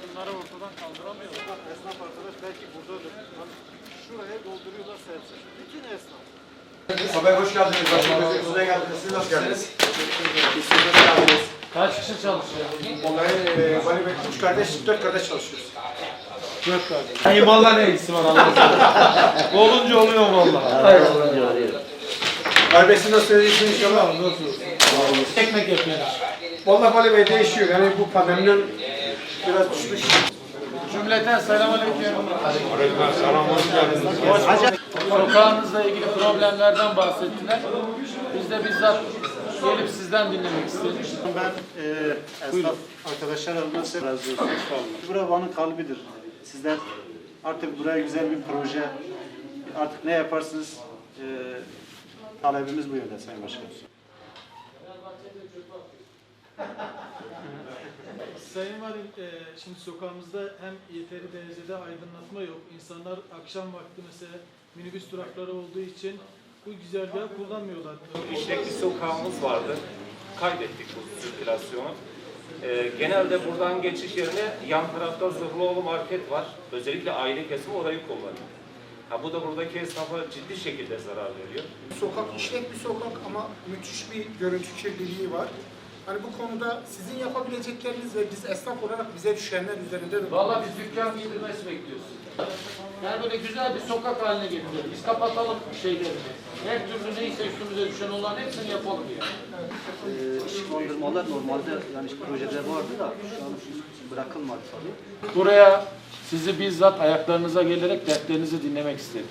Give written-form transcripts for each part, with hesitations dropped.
Bunları ortadan kaldıramıyorlar. Bak esnaf arkadaş belki buradadır. Bak, şuraya dolduruyorlar serse. Bütün esnaf. Sabah hoş geldiniz. Başkanımızın yüzüne geldiniz. Siz hoş geldiniz. Kaç kişi çalışıyor? Onların Vali Bey 3 kardeş, 4 kardeş çalışıyoruz. 4 kardeş. Hayır valla ne ilgisi var Allah'ım. Olunca oluyor valla. Hayır olunca oluyor. Vali Bey siz nasıl söyleyeceksiniz inşallah? Nasıl? Ekmek yapıyoruz. Valla Vali Bey değişiyor. Yani bu pandemiden biraz düşmüş. Cümleten selamünaleyküm. Selam, hoş geldiniz. Sokağınızla ilgili problemlerden bahsettiler. Biz de bizzat gelip sizden dinlemek istedik. Ben esnaf arkadaşlar adına size razı olsun. Burası Van'ın kalbidir. Sizler artık buraya güzel bir proje, artık ne yaparsınız talebimiz bu yönde Sayın Başkanım. Sayın Valim, şimdi sokağımızda hem yeteri derecede aydınlatma yok. İnsanlar akşam vakti mesela minibüs durakları olduğu için bu güzergahı kullanmıyorlar. İşlek bir sokağımız vardı. Kaydettik bu sirkülasyonu. Genelde buradan geçiş yerine yan tarafta Zırhlıoğlu Market var. Özellikle aile kesimi orayı kullanıyor. Bu da buradaki esnafa ciddi şekilde zarar veriyor. Sokak işlek bir sokak ama müthiş bir görüntü kirliliği var. Hani bu konuda sizin yapabilecekleriniz ve biz esnaf olarak bize düşenler üzerinde de... Vallahi biz dükkan giydirmesi bekliyoruz. Yani böyle güzel bir sokak haline getirelim. Biz kapatalım şeylerini. Her türlü neyse üstümüze düşen olan hepsini yapalım yani. Işıklandırmalar normalde yani projede vardı da şu an bırakılmadı tabii. Buraya sizi bizzat ayaklarınıza gelerek dertlerinizi dinlemek istedim.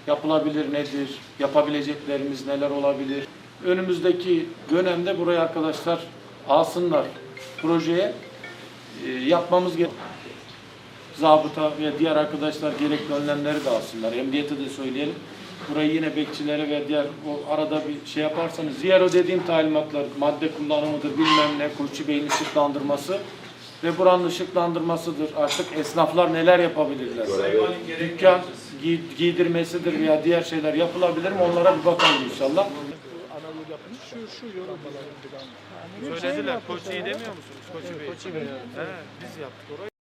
Yapılabilir nedir? Yapabileceklerimiz neler olabilir? Önümüzdeki dönemde buraya arkadaşlar alsınlar projeye yapmamız gerekiyor. Zabıta ve diğer arkadaşlar gerekli önlemleri de alsınlar. Emniyete de söyleyelim. Burayı yine bekçilere ve diğer o arada bir şey yaparsanız zero dediğim talimatlar madde kullanımıdır bilmem ne Kuşçu Bey'in ışıklandırması ve buranın ışıklandırmasıdır. Artık esnaflar neler yapabilirler? Dükkan giydirmesidir veya diğer şeyler yapılabilir mi? Onlara bir bakalım inşallah. Şu yorumlar. Söylediler. Koçi'yi demiyor musunuz? Koçi Bey. Biz yaptık orayı.